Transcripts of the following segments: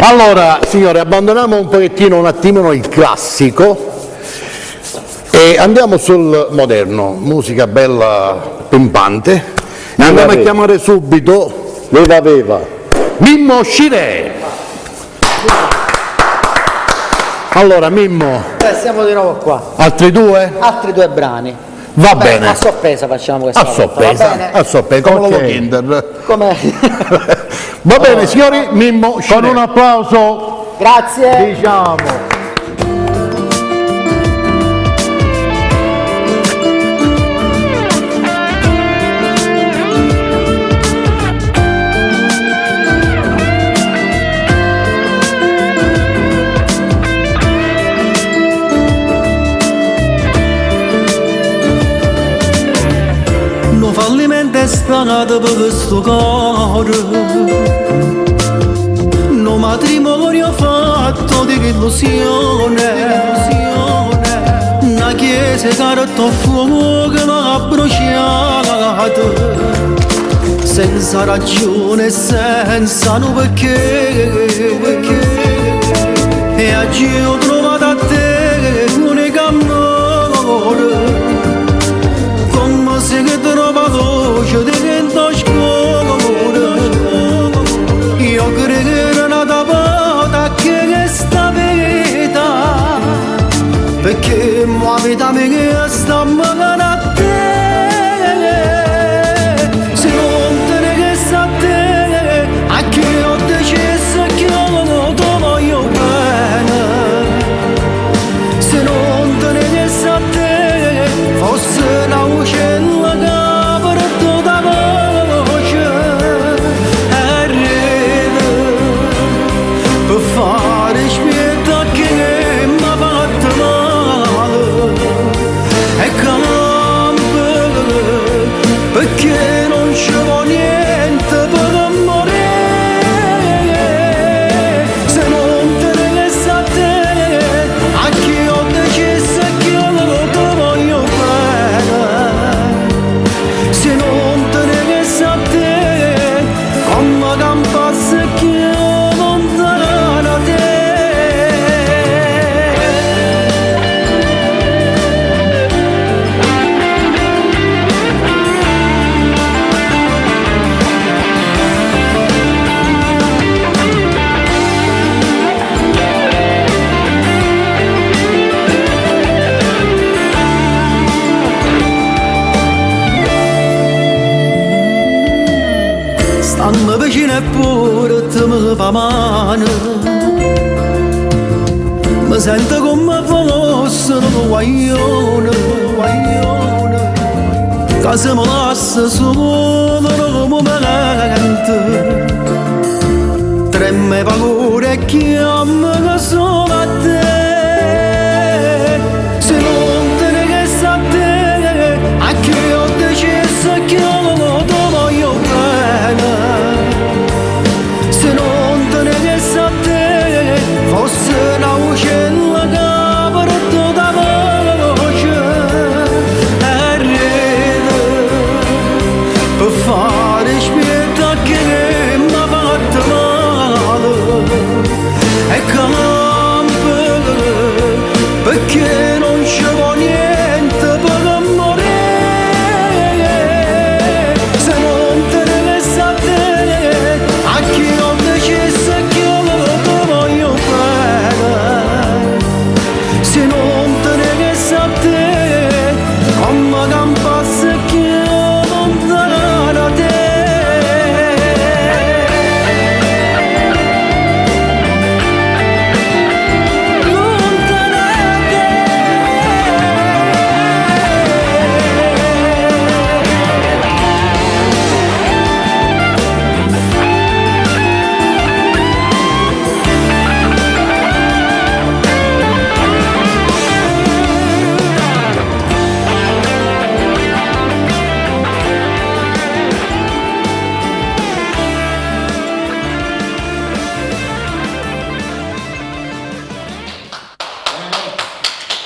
Allora, signore, abbandoniamo un attimino il classico e andiamo sul moderno, musica bella pimpante. E andiamo a chiamare subito Mimmo Scirè. Allora, Mimmo. Siamo di nuovo qua. Altri due? Altri due brani. Va bene. A sorpresa facciamo questa A sorpresa, come l'uovo Kinder. Come... Va bene, signori, Mimmo Scirè. Con un applauso. Grazie. Diciamo. Fallimento è spanato per questo cuore, no matrimonio fatto di illusione, una chiesa carta fuoco che mi ha bruciato, senza ragione e senza un perché, e oggi ho trovato a te l'unico amore, come se che trova luce di vento scuro. Io credo che era nata volta che questa vita, perché la vita mia sta ammalando a te. Se non te ne resta a te, a chi ho deciso che io ti voglio bene. Se non te ne resta a te, forse la uccella perché non ci vuole niente per morire. Se non te ne resta a te, a chi ho deciso che io ti voglio bene. Se non te ne resta a te, come campasse che io lontana da te. Stanno vicino e pure te mi fa male, mi sento come fosse un guaglione, che se mi lascia solo un momento, tremme paura e chiama solo a te. Se non te ne resta a te, a chi ho deciso che io ti voglio bene. Se non te ne resta a te, forse la uccella che porto da voce e ride per fare spietta che mi ha fatto male e campa perché non ci vuole niente per morire. Se non te ne resta a te, a chi ho deciso che io ti voglio bene. Se non te ne resta a te, come campasse che io lontana da te.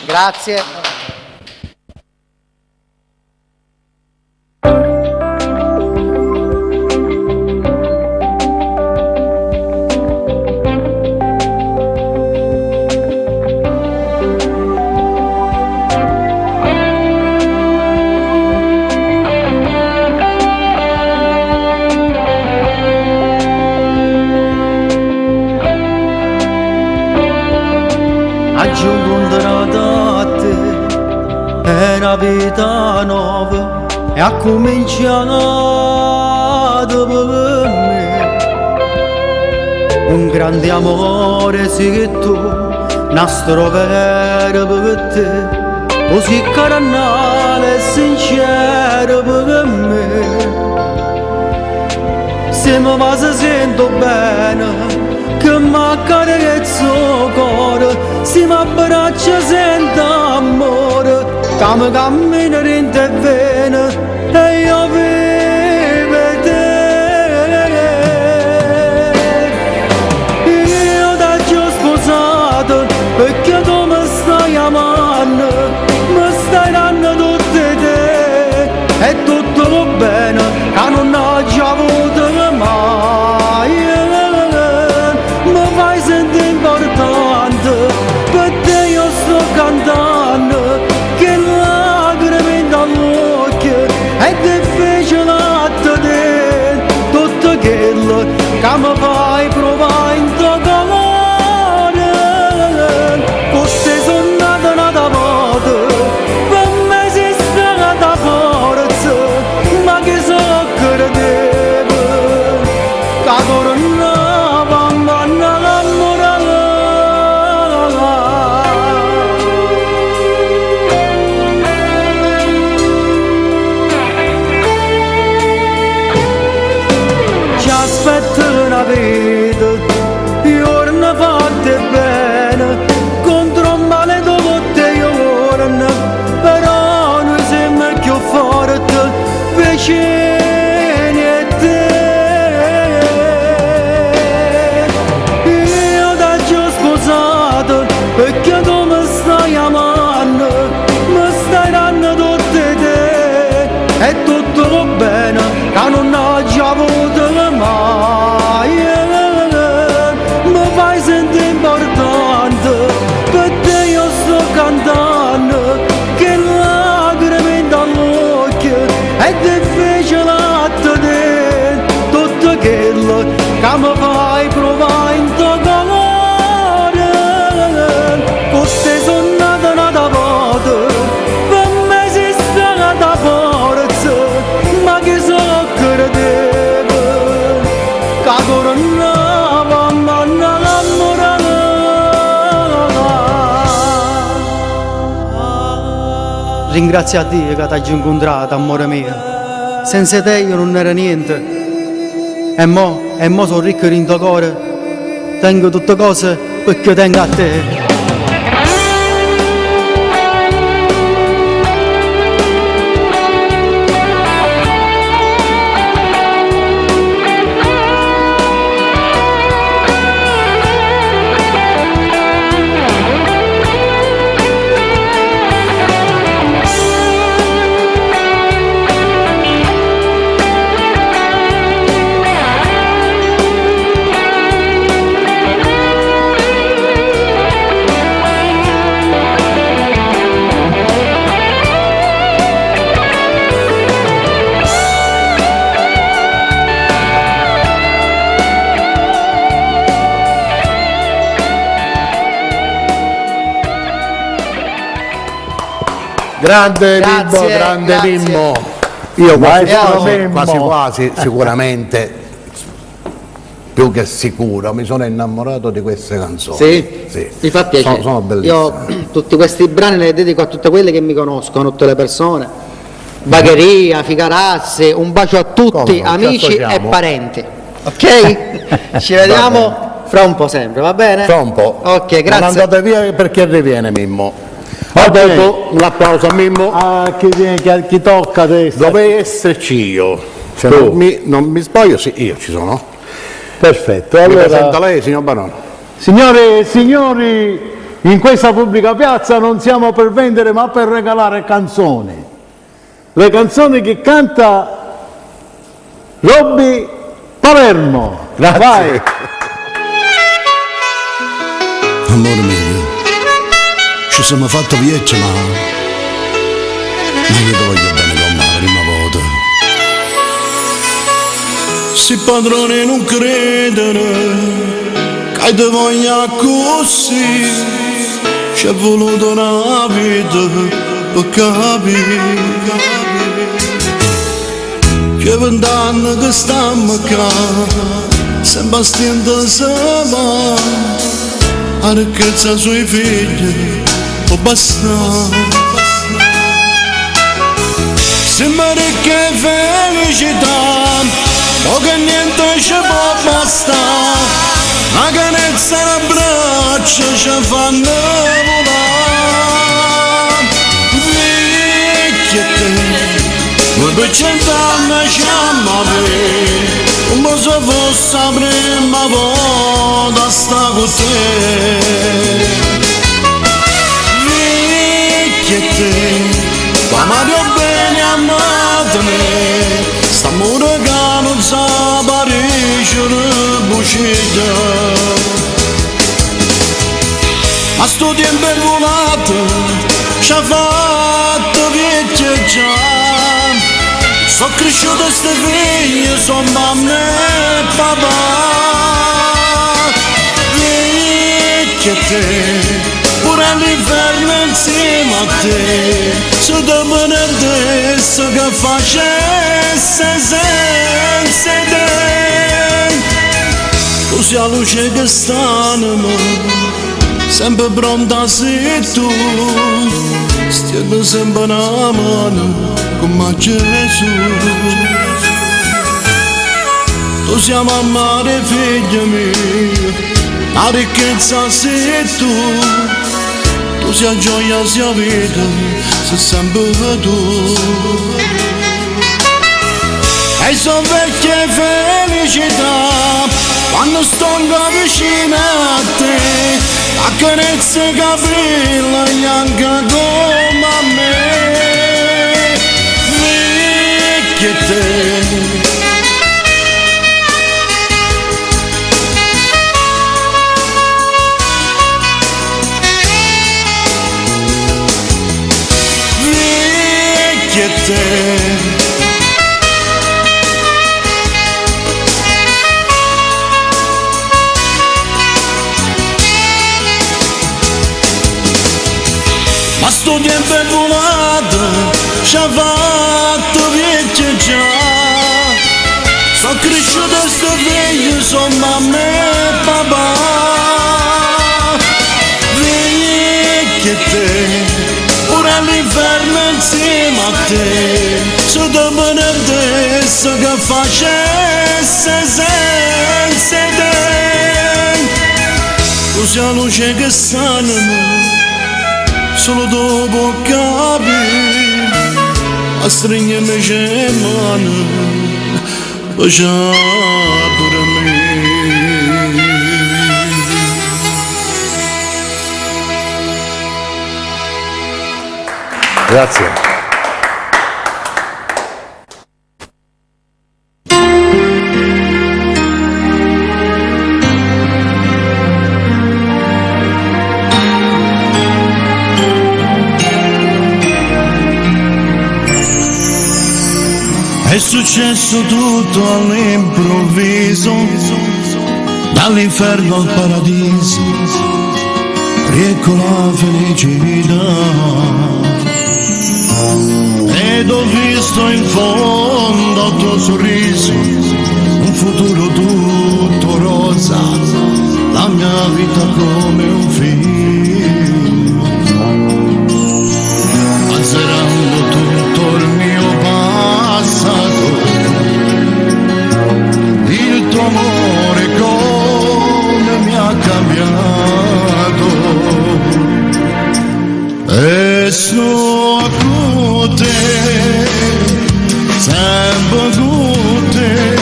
Grazie. incontrata a te, è una vita nuova e ha cominciato per me. Un grande amore sì che tu, nastro vero per te, così carnale e sincero per me. Se mi va se sento bene, che mi accarezza il cuore, se mi abbraccia sento amore, che mi cammina rende e vene, e io vivo te. Io ti ho sposato, perché tu mi stai amando, mi stai dando tutte te, e tutto va bene, che non ho già avuto mai. Mi fai sentire importante, per te io sto cantando, che lacrime dall'occhio, è difficile a te, tutto quello che mi fai provare in tuo colore. Queste sono nata volta, per me esiste una forza, ma che so credevo, che coronava manna l'amore. Ci aspetta una vita, giorni fatte bene, contro un male dovuto giorni, però noi siamo più forti, vicini a te. Io ti ho sposato, perché tu mi stai amando, mi stai dando tutte te, e tutto va bene, che non ho già avuto mai. Mi fai sentire importante, per te io sto cantando, che lacrime dall'occhio, è difficile a te, tutto quello che mi fai provare in tuo colore. Queste sono nata volta, per me esiste una forza, ma che so credevo, che coronava manna l'amore. Ringrazio a Dio che ti ho incontrato, amore mio. Senza te io non ero niente. E mo sono ricco in tuo cuore. Tengo tutte cose perché tengo a te. Grande Grazie, Mimmo, grande grazie. Mimmo. Io Maestro quasi Mimmo. quasi sicuramente, più che sicuro, mi sono innamorato di queste canzoni. Sì? Mi fa piacere. Sono bellissime. Io tutti questi brani li dedico a tutte quelle che mi conoscono, tutte le persone. Bagheria, Figarazzi, un bacio a tutti, Come no, ci amici e associamo. parenti. Ok? Ci vediamo fra un po' sempre, va bene? Fra un po'. Ok, Non grazie. andate via perché riviene Mimmo. Va A bene. dopo, un applauso a Mimmo. Ah, chi tocca adesso? Dovevi esserci io. Se Tu. non mi sbaglio, sì, io ci sono. Perfetto. Mi presenta Allora, lei, signor Barone. signore e signori, in questa pubblica piazza non siamo per vendere ma per regalare canzoni. Le canzoni che canta Robby Palermo. Grazie. Vai. Amore mio, ci siamo fatto vecchi ma io ti voglio bene come la prima volta. Se padrone non credere che ti voglio così, ci è voluto una vita per capire che 20 anni che stiamo qua sempre stiamo insieme a ricchezza sui figli può bastare. Sembra che felicità, o che niente ci può bastare, la carezza e l'abbraccio ci fanno volare. Vecchia te, noi per 100 anni ci amavamo, come se fosse la prima volta sta con te. Vecchia te, ma più bene amatemi, stiamo regando a Parigi una bucetta. Ma sto tempo è volato, ci ha fatto vecchia già. Sono cresciuto e ste figlie, sono mamma e papà. Vecchia te, pure all'inferno insieme a te, se te benedesse che facesse senza te. Tu sei la luce che sta in me, sempre pronta sei tu, stiamo sempre una mano come a Gesù. Tu sei mamma e figlia mia, la ricchezza sei tu. Tu sia gioia sia vita, sei sempre tu. E sono vecchie felicità, quando sto vicino a te, accarezza i capelli bianca come a me. Vecchie te, te. Ma sto tempo è volato, ci ha fatto vecchia già. Sono cresciuto e sto figlio, sono mamma e papà. Vecchia te, pure all'inferno insieme a te, se te benedesse che facesse senza te. Tu sei la luce che sta in me, solo dopo capire, a stringermi le mani, baciare pure me. Grazie. È successo tutto all'improvviso, dall'inferno al paradiso, riecco la felicità. Ed ho visto in fondo al tuo sorriso un futuro tutto rosa, la mia vita come un film, azzerando tutto il mio passato, il tuo amore come mi ha cambiato. E sto con te, sempre con te,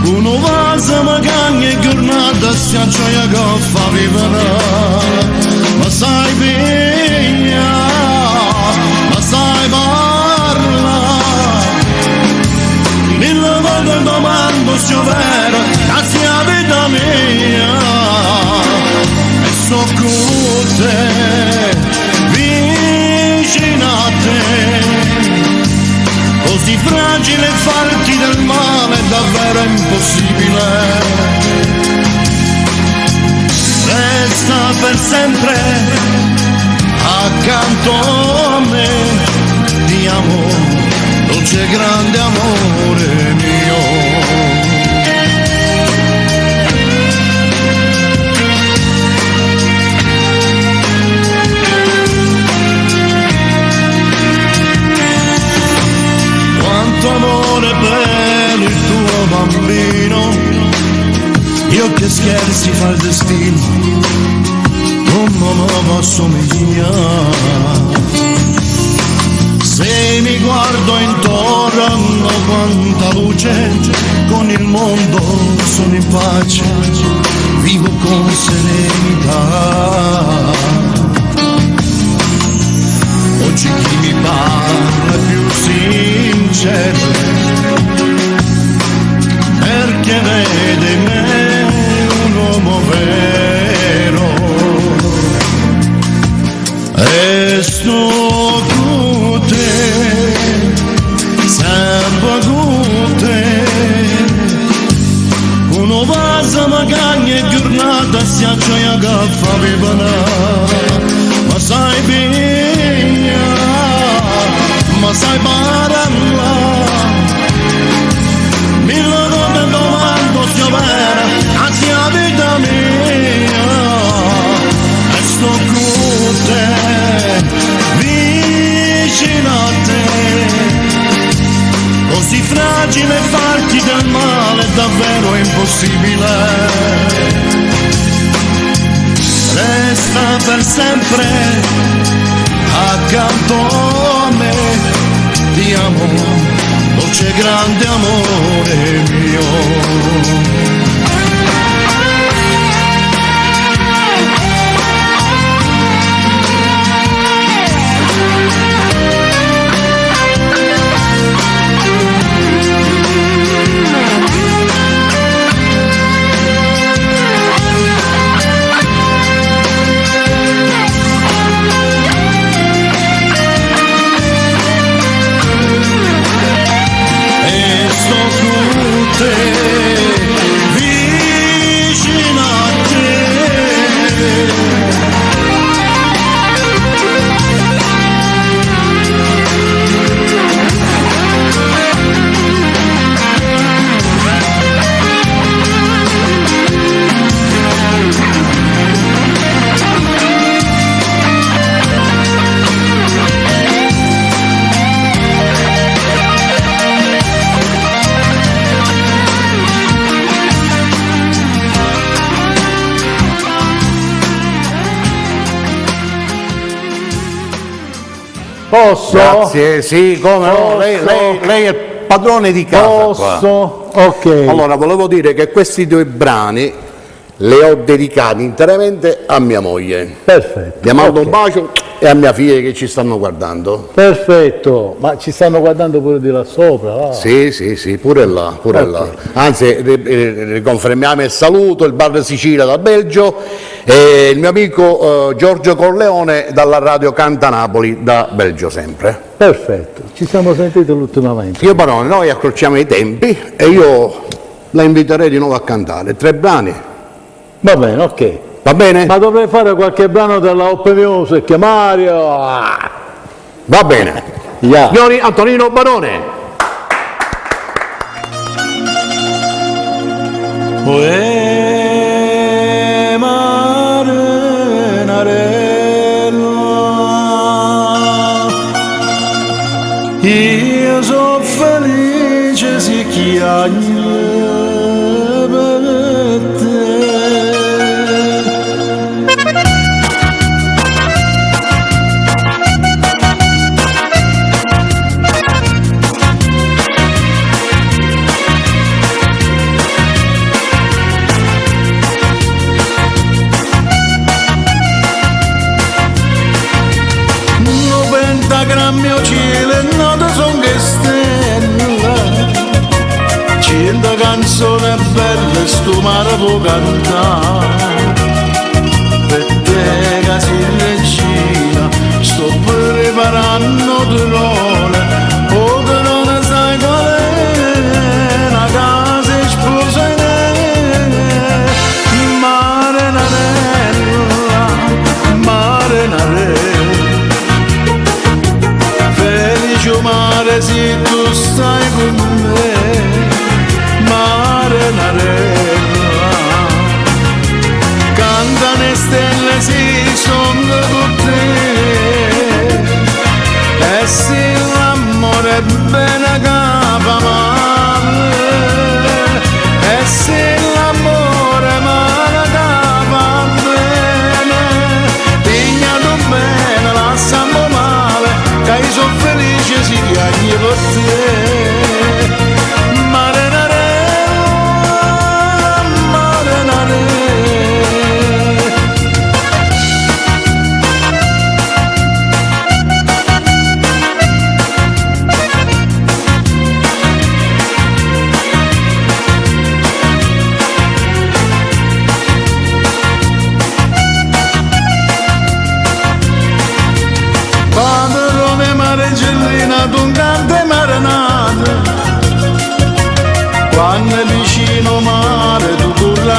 uno vaso magari e giornata si gioia che fa vivere, ma sai vigna, ma sai parlare, mille volte domando se è vero, la sia vita mia, e so con te, vicino a te, così fragile e farti del male è davvero impossibile. resta per sempre accanto a me. Ti amo, dolce grande amore mio. Quanto amore per il tuo bambino, io che scherzi fa il destino, come lo posso migliorare? Se mi guardo intorno quanta luce, con il mondo sono in pace, vivo con serenità. Oggi chi mi parla è più sincero, perché vede in me un uomo vero. E sto con te, sempre con te. Uno passa magari e giornata si accioia che fa vivere, ma sai bene, ma sai parlare. Mille volte domando se vera, anzi la vita mia. E sto con te, vicino a te. Così fragile farti del male è davvero impossibile. Resta per sempre accanto a me. Ti amo, dolce grande amore mio. Vicino a te. Posso? Grazie, sì, come no, lei è il padrone di casa qua. Posso? Ok. Allora, volevo dire che questi due brani li ho dedicati interamente a mia moglie. Perfetto. Le mando ok. un bacio e a mia figlia che ci stanno guardando. Perfetto, ma ci stanno guardando pure di là sopra. Va. Sì, pure là, pure Ok. là. Anzi, riconfermiamo il saluto, il Bar Sicilia dal Belgio e il mio amico Giorgio Corleone dalla Radio Canta Napoli da Belgio sempre. Perfetto, ci siamo sentiti ultimamente. Io Barone, noi accorciamo i tempi e io la inviterei di nuovo a cantare 3 brani. Va bene, ok. Va bene? Ma dovrei fare qualche brano della Open Music, Mario. Va bene. Yeah. Signori, Antonino Barone. Uè marinarella, io sono felice se chiagno per te. Mio cielo e note son che stella, 100 canzoni belle sto mare può cantare, per te che sei regina sto preparando terone, o che non sai qual è una casa esplosa in mare nanella.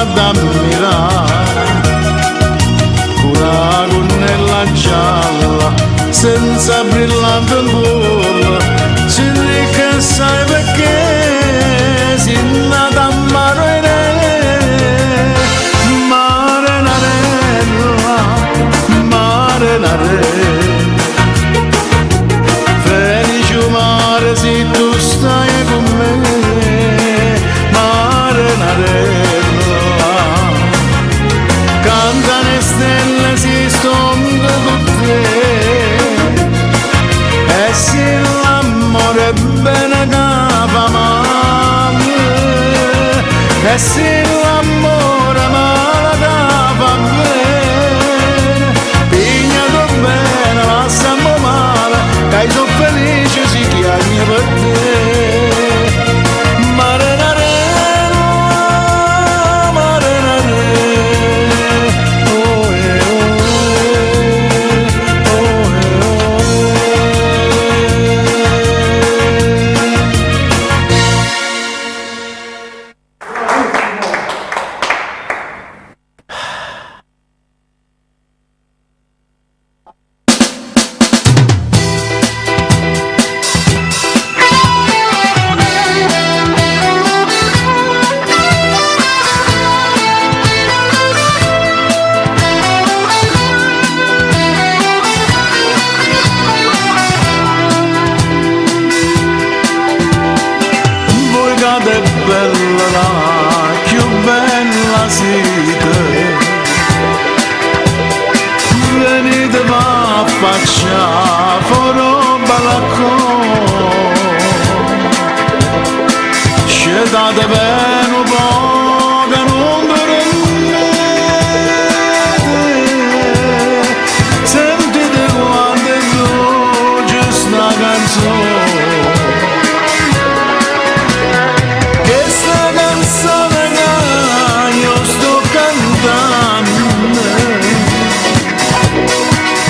ad ammirare, una gonnella gialla senza brillante nulla, si dice sai perché si nata a Marenarella, felice mare se tu stai con me, Marenarella, canta le stelle si stonda con te, e se l'amore è bene che fa male, e se l'amore male che fa bene, pigliato bene ma stiamo male, che sono felice si chiami per te. Marenarella, Marenarella, oh, oh, voi cade bella, più bella siete, venite va a faccia fuori balcone, scendete bene un po' che non dormite, sentite quando è dolce sta canzone. Questa canzone che io sto cantando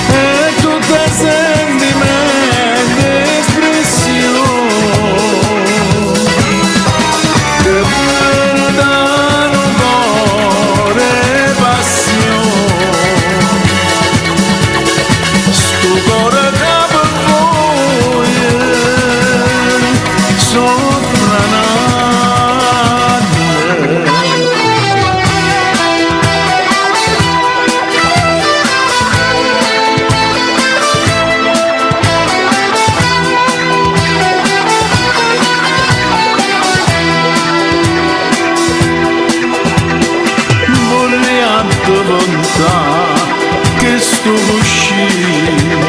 è tutta sentimento e espressione che viene da un cuore e passione. Sto cuore che per voi soffrana. Volontà che sto uscendo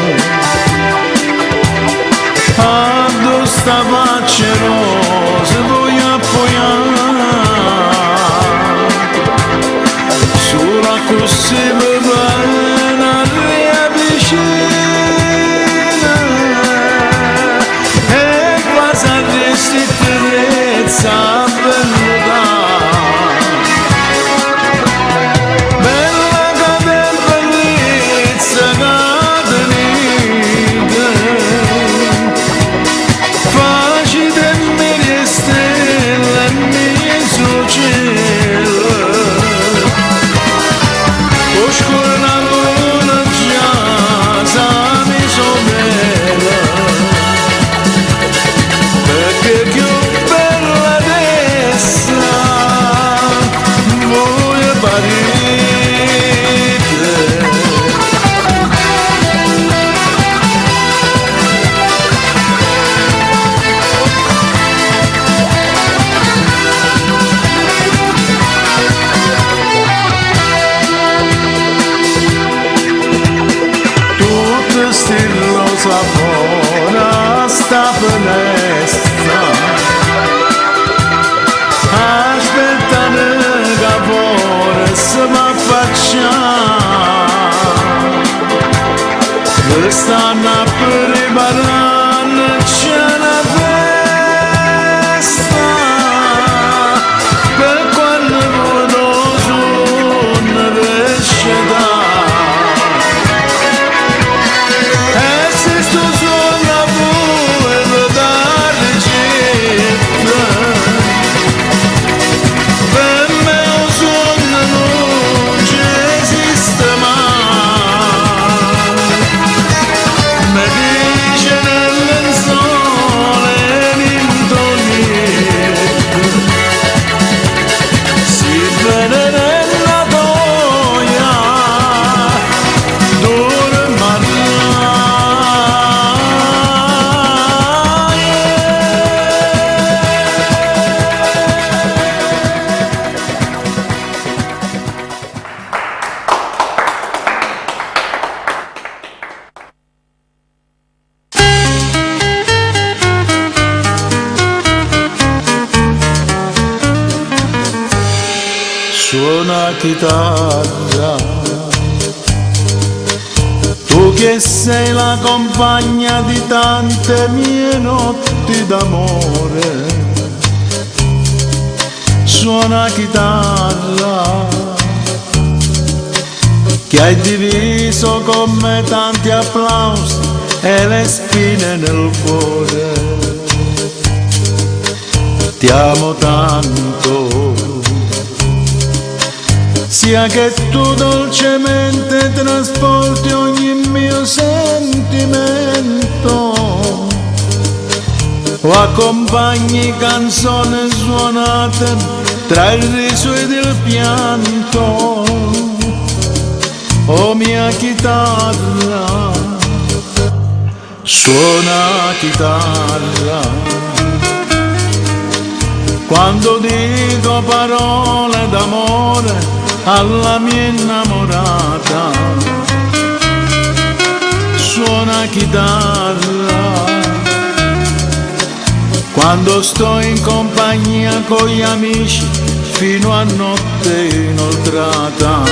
a sta faccia rosa voglio appoggiare sulla così mi bene riavvicina e quasi a tristezza venuta. Buona sta finestra, aspettare che fuori si va a facciare, stanno preparando c'è una festa, per quando vedo sonno riesce da. Per me un sogno suona chitarra. Tu che sei la compagna di tante mie notti d'amore, suona chitarra, che hai diviso con me tanti applausi e le spine nel cuore. Ti amo tanto, sia che tu dolcemente trasporti ogni mio sentimento, o accompagni canzoni suonate tra il riso ed il pianto. Oh mia chitarra, suona chitarra, quando dico parole d'amore alla mia innamorata. Suona chitarra, quando sto in compagnia con gli amici fino a notte inoltrata.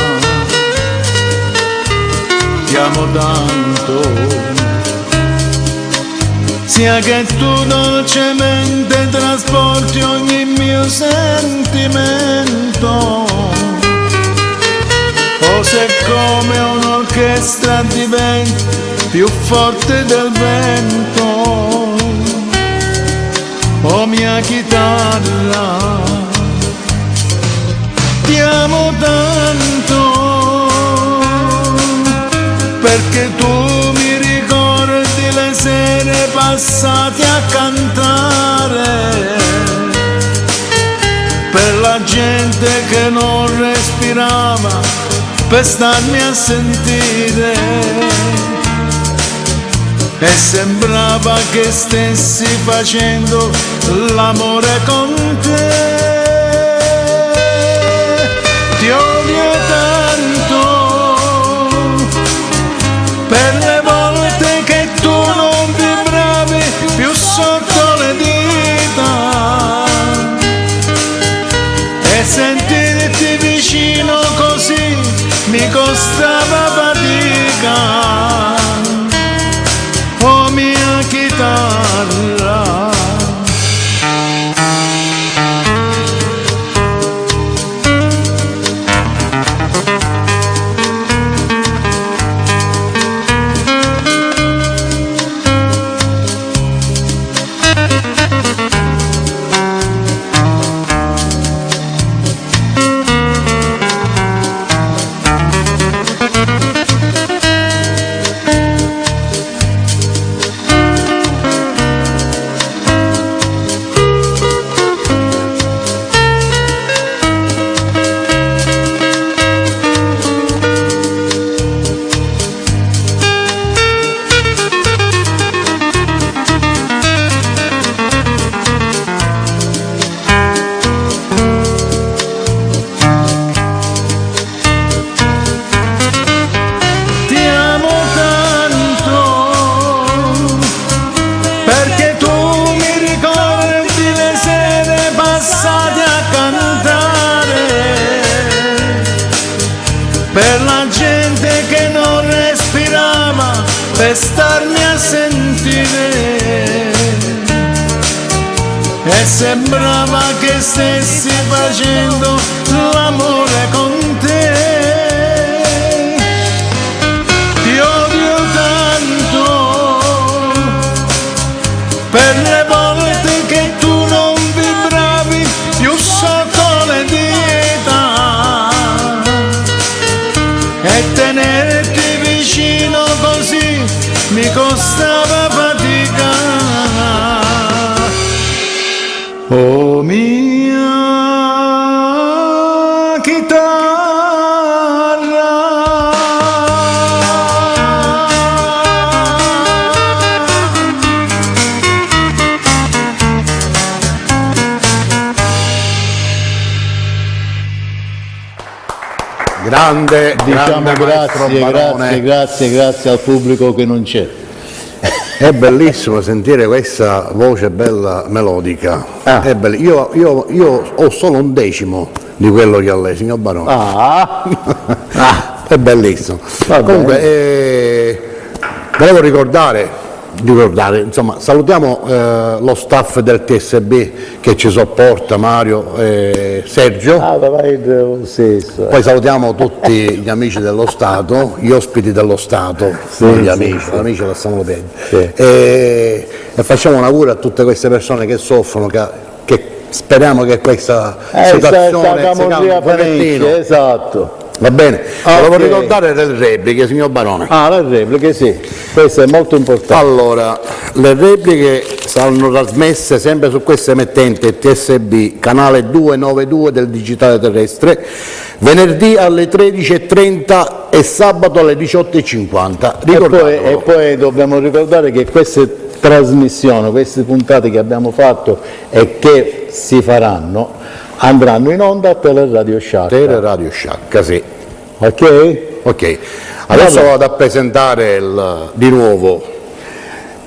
Ti amo tanto, sia che tu dolcemente trasporti ogni mio sentimento, o se come un'orchestra diventi più forte del vento. Oh mia chitarra, ti amo tanto, perché tu mi ricordi le sere passate a cantare per la gente che non respirava, per starmi a sentire, e sembrava che stessi facendo l'amore con te. Ti odio tanto per le volte che tu non vibravi più sotto le dita, e sentirti vicino così mi costava fatica. Oh mia chitarra, per la gente che non respirava, per starmi a sentire, e sembrava che stessi facendo l'amore con te. Ti odio tanto per le volte che tu non vibravi più sotto le dita, e tenerti vicino così mi costava fatica. Oh mia Grande, Diciamo grande maestro Barone. grazie al pubblico che non c'è. È bellissimo sentire questa voce bella melodica. È io ho solo un decimo di quello che a lei, signor Barone. È bellissimo. Va Comunque, volevo ricordare, insomma, salutiamo lo staff del TSB che ci sopporta, Mario e Sergio. Vai lo stesso. Poi salutiamo tutti gli amici dello Stato, gli ospiti dello Stato, non gli amici, gli amici lasciamolo perdere. E facciamo un augurio a tutte queste persone che soffrono, che speriamo che questa situazione si calmi un pochettino. Esatto. Va bene, volevo Ok. ricordare le repliche, signor Barone. Le repliche, sì, questo è molto importante. Allora, le repliche saranno trasmesse sempre su questa emittente TSB, canale 292 del digitale terrestre, venerdì alle 13:30 e sabato alle 18:50. E poi dobbiamo ricordare che queste trasmissioni, queste puntate che abbiamo fatto e che si faranno, andranno in onda a Teleradio Sciacca. Radio Sciacca, sì. Ok? Ok, adesso vado a presentare di nuovo,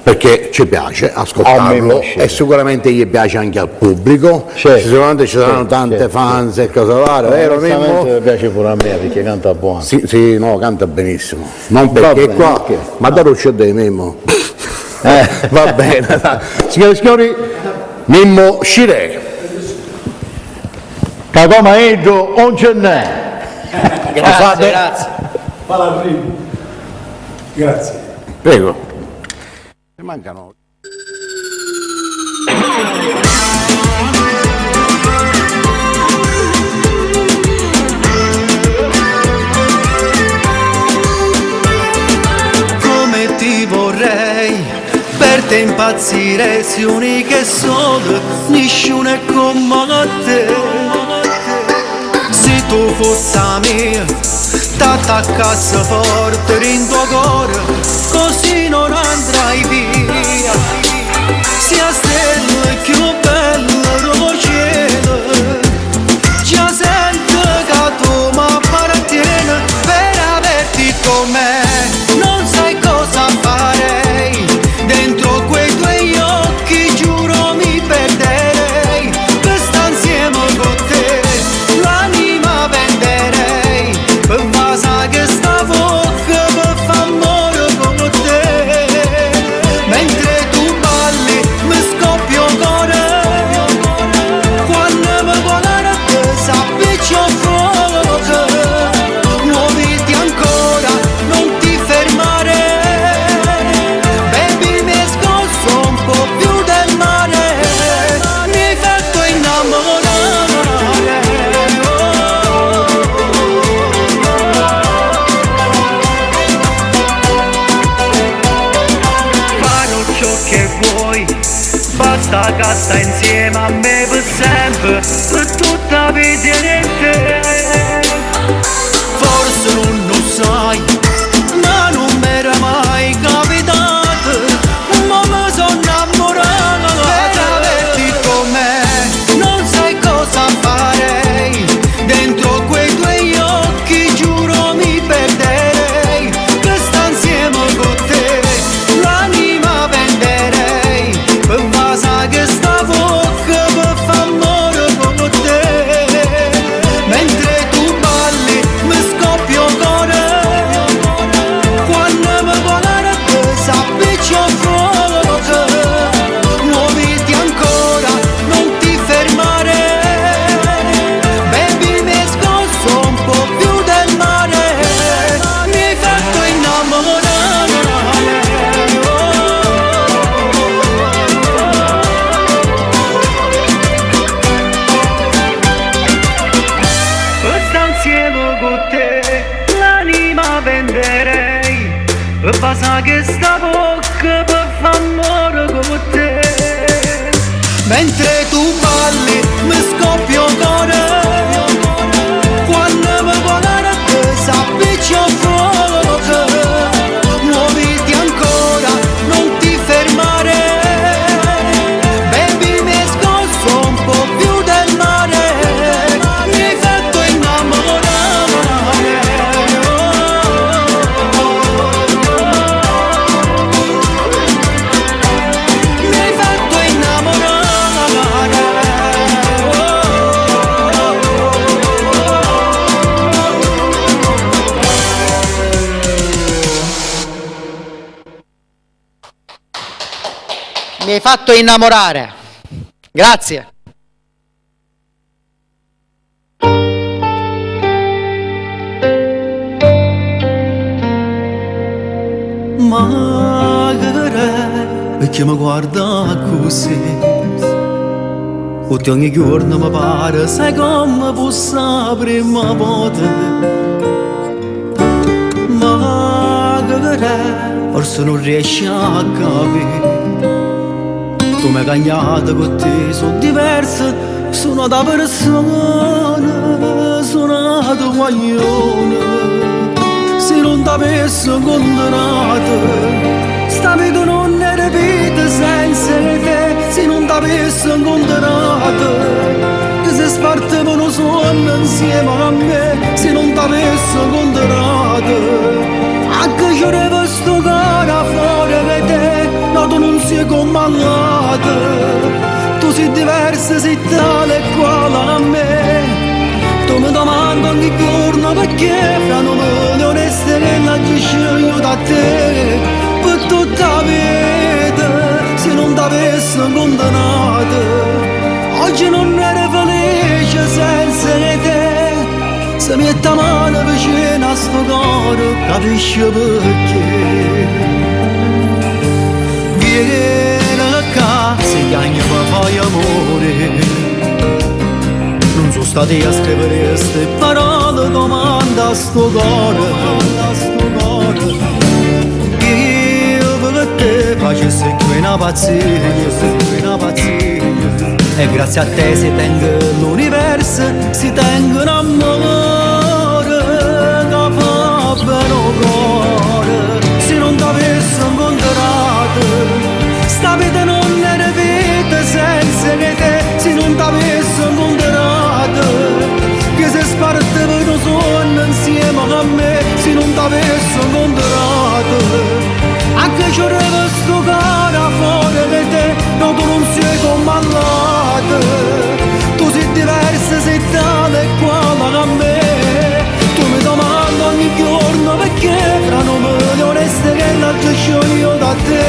perché ci piace A me ascoltarlo piace. e sicuramente gli piace anche al pubblico. Certo. Sicuramente ci saranno Certo, tante certo, fans e cose varie, vero Mimmo? Onestamente mi piace pure a me perché canta buono. Sì, no, canta benissimo. Non perché bene, qua, ok. ma da Ruccio dei Mimmo. Va bene. Signore e signori, Mimmo Scirè. Cacò maestro, non ce n'è. Grazie, grazie. Grazie. Prego. Ne mancano. Come ti vorrei, per te impazzire, si unica e solo, nessuno è come te. Se tu fossi a me, t'attaccassi forte in tuo cuore, così non andrai via. Sia stella più bella dello cielo, già sento che tu mi appartieni, per averti con me non sai cosa farei, dentro quei tuoi occhi giuro mi perderei, per stare insieme con te l'anima venderei, per basa che sta bocca per fa amore con te, mentre tu balli mi scoppia il cuore, quando mi vuole te s'appiccia fuoco, muoviti ancora, non ti fermare, baby mi hai scosso un po' più del mare, mi hai fatto innamorare. Farò ciò che vuoi, basta che stai insieme a me per sempre, per tutta vita e te. Forse non lo sai, ma non mi era mai capitato, ma mi sono innamorato. Per averti con me non sai cosa farei, dentro quei tuoi occhi giuro mi perderei, per stare insieme con te l'anima venderei, per basa che sta bocca per fa amore con te, mentre tu balli mi scoppia il cuore, quando mi vuole te s'appiccia fuoco, muoviti ancora, non ti fermare, baby mi hai scosso un po' più del mare, mi hai fatto innamorare. Per stare insieme con te l'anima venderei, per basa che sta bocca per fa amore con te, mentre tu balli mi scoppia il cuore, quando mi vuole te s'appiccia fuoco, muoviti ancora, non ti fermare, baby mi hai scosso un po' più del mare, mi hai fatto innamorare. Mi hai fatto innamorare. hai fatto innamorare. Grazie. Magari perché mi guarda così. Ogni giorno mi pare, sai come fosse la prima volta. Magari forse non riesci a capire. Tu mi hai cagnato con te, sono diversa, sono da persona, sono da guaglione. Se non t'avessi condannato, sta vita non era vita senza te. Se non t'avessi condannato, che se spartivano sonno insieme a me. Se non t'avessi condannato, anche io revo sto cara fuori da te. No, tu non sei comandata, tu sei diversa, sei tale e quale a me. Tu mi domandi ogni giorno perché fra noi onesti che la sceglio da te per tutta la vita. Se non t'avessi condannato, oggi non ero felice senza te. Se mette la mano vicino a sto cuore, capisci perché. Vieni qua, se cagno per fare amore. Non sono stati a scrivere queste parole, domanda a sto cuore. Io per te facessi qui una pazzia, e grazie a te si tenga l'universo, si tenga un amore che fa bene al cuore. Se non t'avessi incontrato, sta vita non era vita senza te. Se non t'avessi incontrato, che se spartivano sonno insieme a me. Se non t'avessi incontrato, anche ci avrei sto cara fuori di te. No, tu non sei comandata, tu sei diversa, sei tale e quale a me. Tu mi domandi ogni giorno perché fra noi onesti che la sceglio da te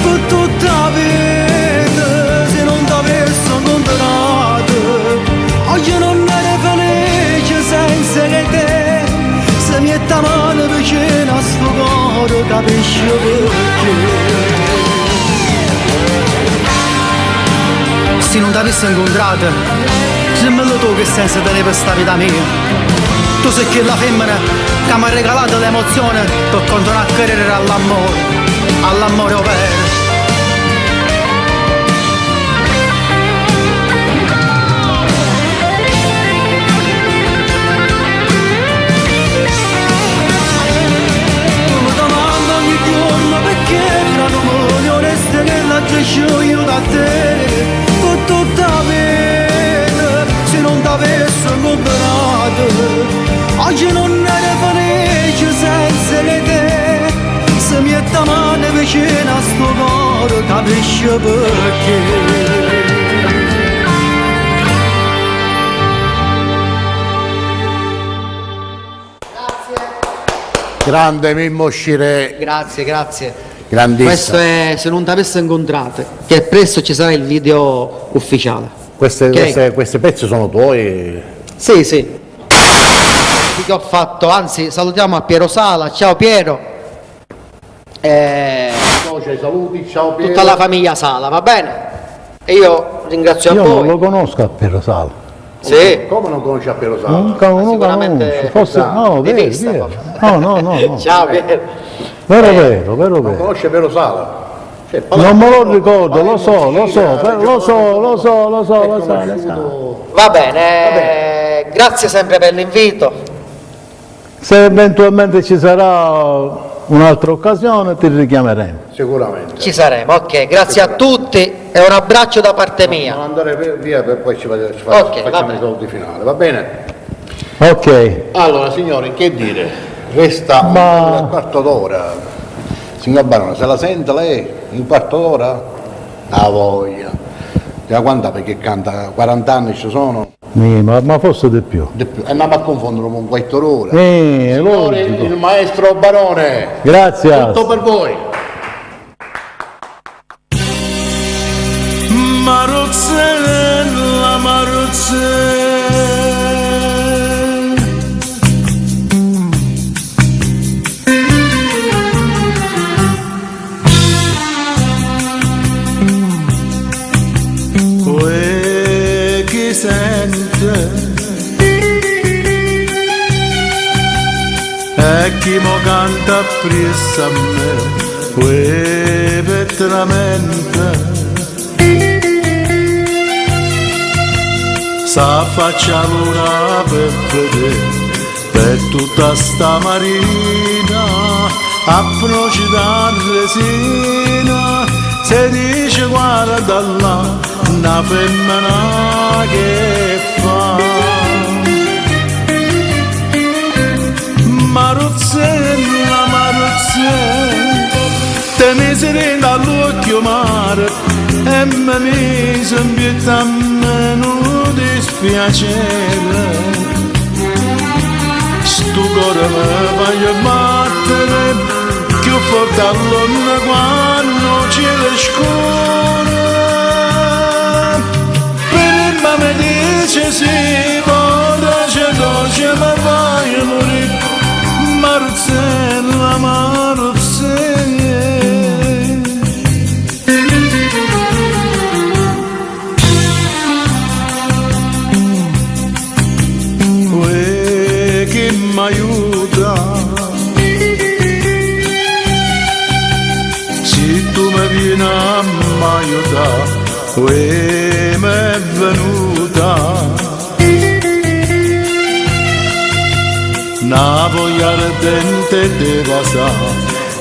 per tutta la vita. Se non t'avessi incontrato, oggi non ero felice senza te. Se mi mette la mano vicino a sto cuore, capisci perché. Se non t'avessi incontrato, dimmelo tu che senso tenevi per sta vita mia. Tu sei quella femmina che mi ha regalato l'emozione per continuare a credere all'amore vero. Io da te per tutta la vita. Se non t'avessi incontrato, oggi non ero felice senza te. Se mi mette la mano vicino a sto cuore, capisci perché. Grande Mimmo Scirè. Grazie. Grandissimo. Questo è Se non t'avessi incontrato, che presto ci sarà il video ufficiale. Questi Ok? pezzi sono tuoi? Sì. Che ho fatto, anzi salutiamo a Piero Sala, ciao Piero. Saluti, ciao Piero. Tutta la famiglia Sala, va bene? E io ringrazio a Io voi. non lo conosco a Piero Sala. Sì. Come non conosci a Piero Sala? Non sicuramente conosco. Forse, no, di vero, vista, vero. proprio. No. Ciao Piero. Vero. Non conosce Piero Sala? Cioè, Non me lo ricordo, lo so. Va bene, grazie sempre per l'invito. Se eventualmente ci sarà un'altra occasione ti richiameremo. Sicuramente. Ci saremo, ok, grazie a tutti e un abbraccio da parte mia. Non andare via per poi ci Ok, va facciamo bene. i saluti finali, va bene? Ok, Allora signori, che dire? Resta un quarto d'ora. Signor Barone, se la sente lei? Un quarto d'ora? A voglia. Da quanta perché canta? 40 anni ci sono? ma forse di più. Di più. Andiamo a confondere con un quarto d'ora. Signori, Signori, il maestro Barone. Grazie. Tutto per voi. Maruzzella, Maruzzella. Uè, chi sente e chi mo canta appresso a me, uè, petramente s'affaccia l'ora per vedere per tutta sta marina a proci da resina se dice guarda là una femmina che fa Maruzzella, Maruzzella te miseri dall'occhio mare e mi mise in pietà a me non dispiacere sto cuore mi voglio battere più forte all'onna quando cielo scuro prima mi dice sì poi dolce mi fai morire Maruzzella, Maruzzella. Uè, chi m'aiuta se tu mi vieni a m'aiutare uè, m'è venuta una voglia ardente di casa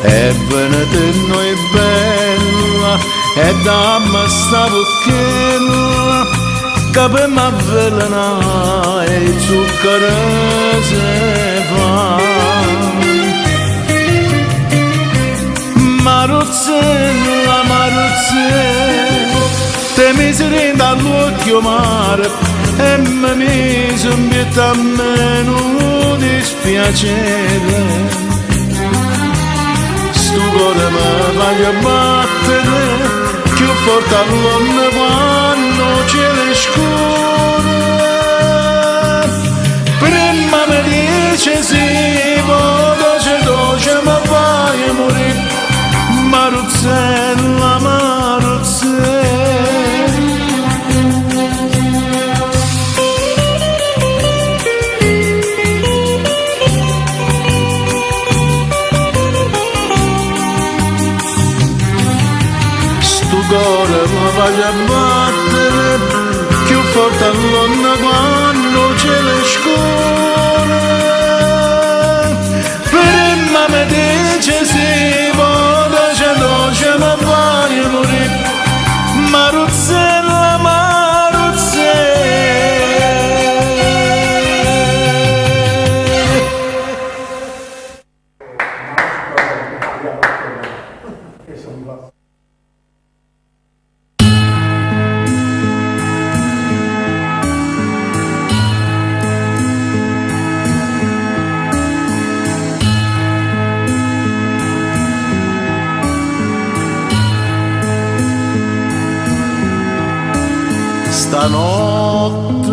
e venuta è bella e dammi sta bocchella che per m'avvelena e il zucchero se fa Maruzzella, Maruzzella te miseri dall'occhio mare e mi mise in pietà a me non dispiacere sto cuore mi voglio battere più forte all'onna quando cielo scuro prima mi dice sì poi dolce mi fai morire Maruzzella, Maruzzella. Cuore mi voglio battere più forte all'onna quando cielo scuro prima mi dice sì poi dolce mi fai morire Maruzzella, Maruzzella. Stanotte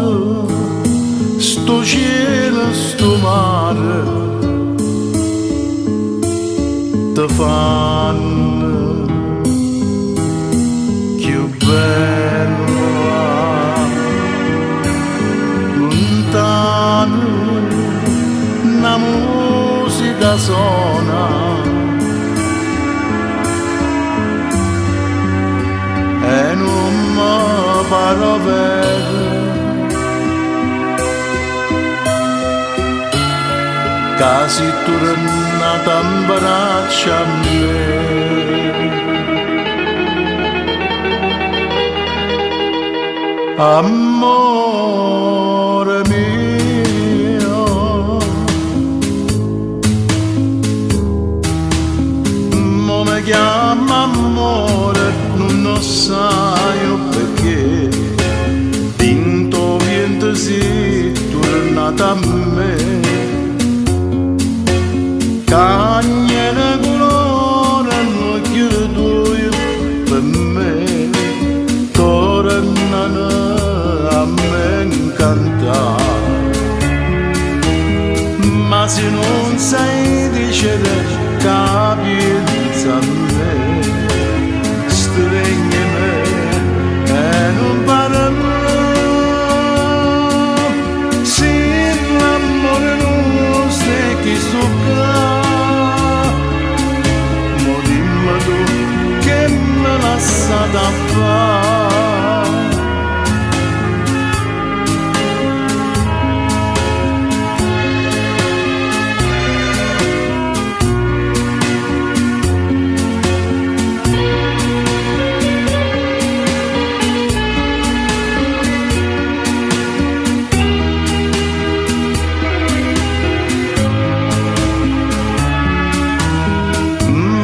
sto cielo, sto mare ti fanno più bella lontano una musica suona e non mi pare vero che si tornata in braccio a me amore mio mo mi chiama amore non lo sai perché vinto viento si tornata a me cagnere colore non chiudo io per me se non sai dicere capienza a me, stregneme e non parlo. Se l'amore non stai chi sto qua, mo dimmi tu che me lasciata a fare.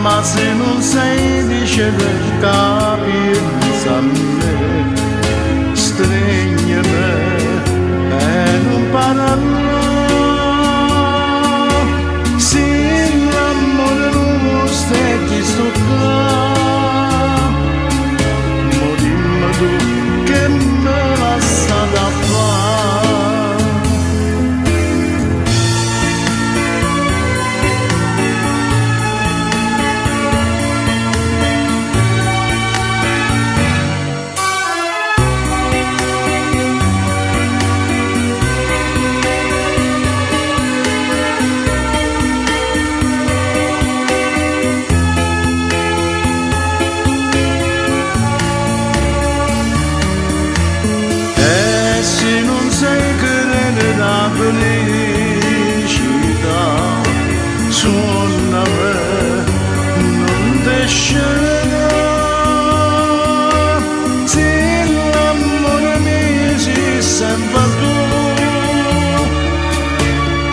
Ma se non sai dicere capienza a me, stregneme e non parlo. Se l'amore non stai chi sto qua, mo dimmi tu che me lascia da fare. Felicità suona me, non descerà. Se l'amore mi si sempre tu,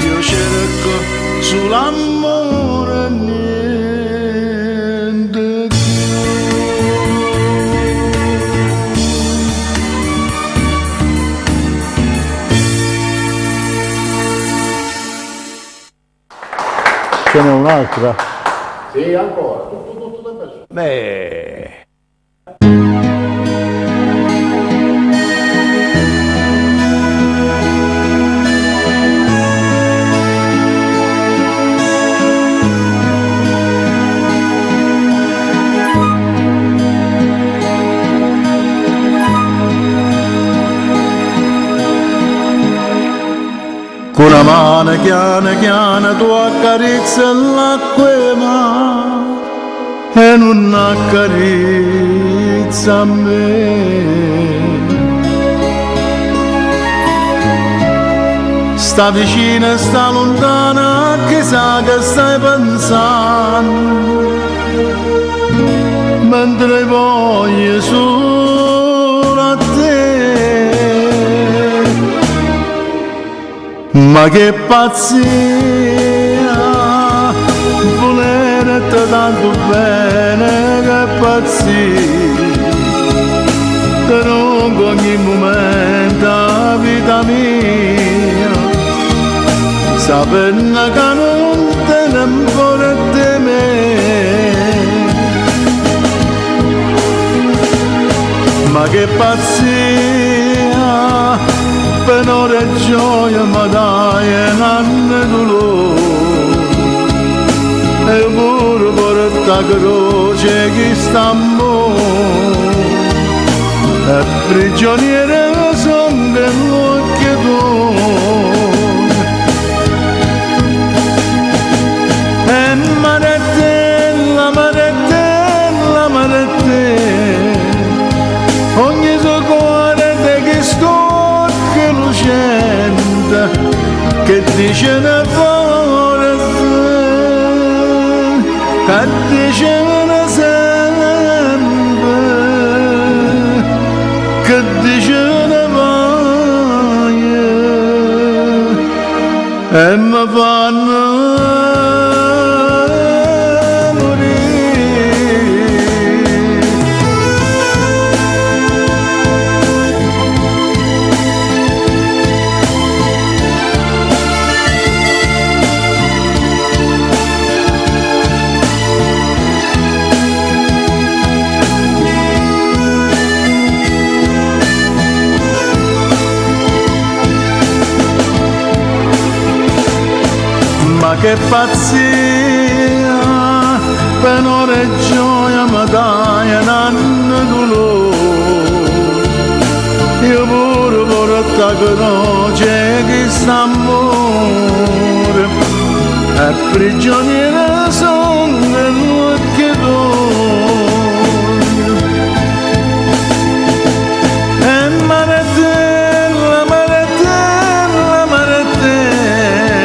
io cerco sull'amore niente più. Ce n'è un'altra? Sì, ancora, tutto da persone. Beh. Con una mano chiana chiana tu accarezza l'acqua ma e non accarezza a me. Sta vicina, sta lontana, che sa che stai pensando, mentre voglio solo a te. Ma che pazzia, volerti tanto bene, che pazzia, te non ogni momento la vita mia, sapendo che non te ne importa di me. Ma che pazzia, penore e gioia mi dai un anno dolore, e pure porta croce chi sta a e prigioniere son dell'occhio tuoi. E marettella, marettella, marettella, ogni suo cuore te che sto che lucente, che dice ne forse, che dice ne sempre, che dice ne vai, e mi fanno ma che pazzia, penore e gioia mi dai un anno dolore. Io pure porto a croce che st'amore è prigioniera son dell'occhio d'oro. E maretella, maretella, maretella,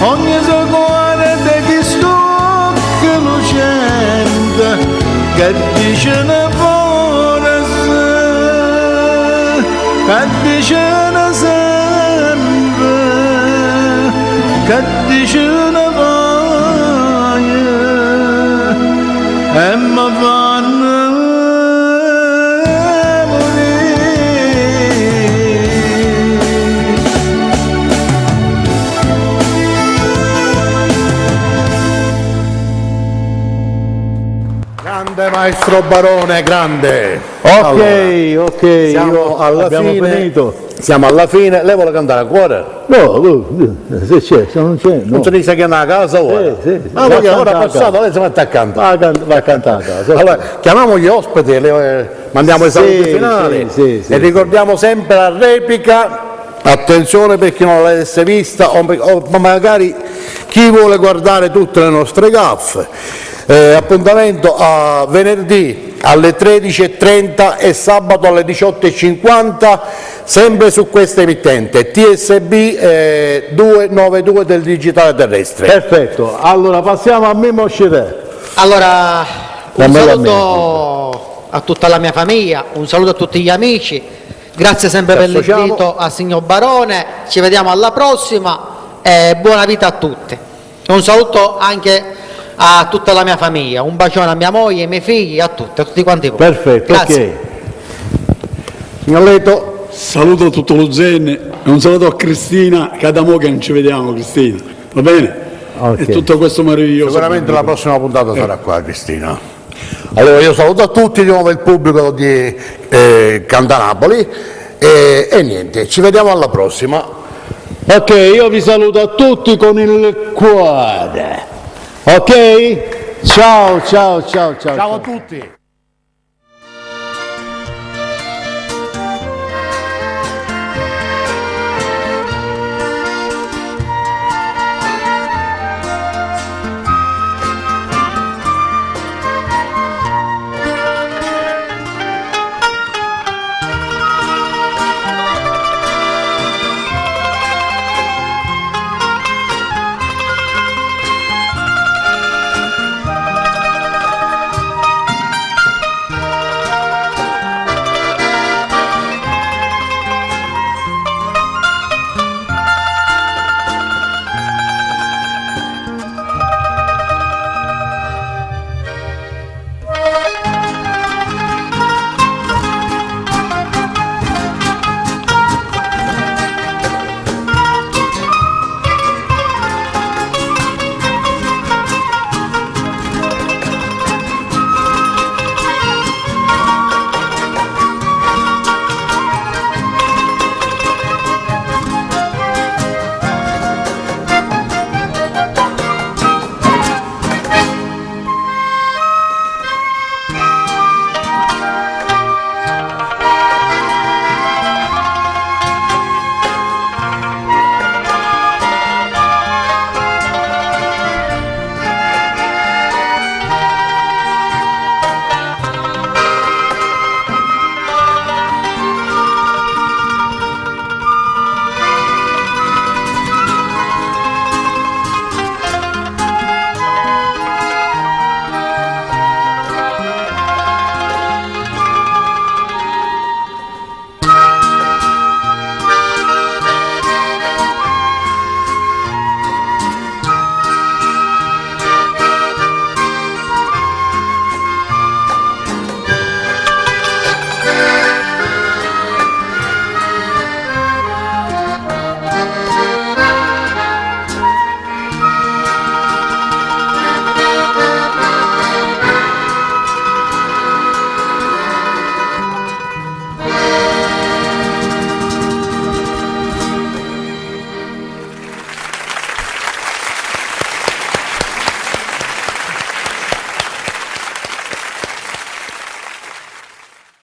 ogni socuore di chi stocca lucente che dice ne forse, che dice ne sempre, che dice ne vaia e mi fanno Grande maestro Barone, grande. Ok, siamo alla abbiamo fine. finito. Siamo alla fine, lei vuole cantare a cuore? No, se c'è, se non c'è, no. Non ci dice che è a casa ora? Sì, Ma va voglio, a ora cantare a passato, casa. lei si mette a cantare. Va a cantare a casa. Allora, chiamiamo gli ospiti, mandiamo i Sì, saluti finali sì, e ricordiamo sempre la replica. Attenzione per chi non l'avesse vista o magari chi vuole guardare tutte le nostre gaffe. Appuntamento a venerdì alle 13:30 e sabato alle 18:50 sempre su questa emittente TSB 292 del digitale terrestre. Perfetto, allora passiamo a Mimmo Scirè. Allora, un Dammela a me. saluto a tutta la mia famiglia, un saluto a tutti gli amici, grazie sempre Ci per associamo. l'invito al signor Barone, ci vediamo alla prossima e buona vita a tutti. Un saluto anche a tutta la mia famiglia, un bacione a mia moglie, ai miei figli, a tutti quanti voi. Perfetto, Grazie. Signor Leto, Saluto tutto lo Zen e un saluto a Cristina, che da mo' che non ci vediamo, Cristina, va bene? Ok. E tutto questo meraviglioso. sicuramente la prossima puntata sarà qua, Cristina. Allora io saluto a tutti di nuovo il pubblico di Cantanapoli e niente, ci vediamo alla prossima. Ok, io vi saluto a tutti con il cuore. Ok? Ciao, ciao, ciao, ciao. Ciao a tutti.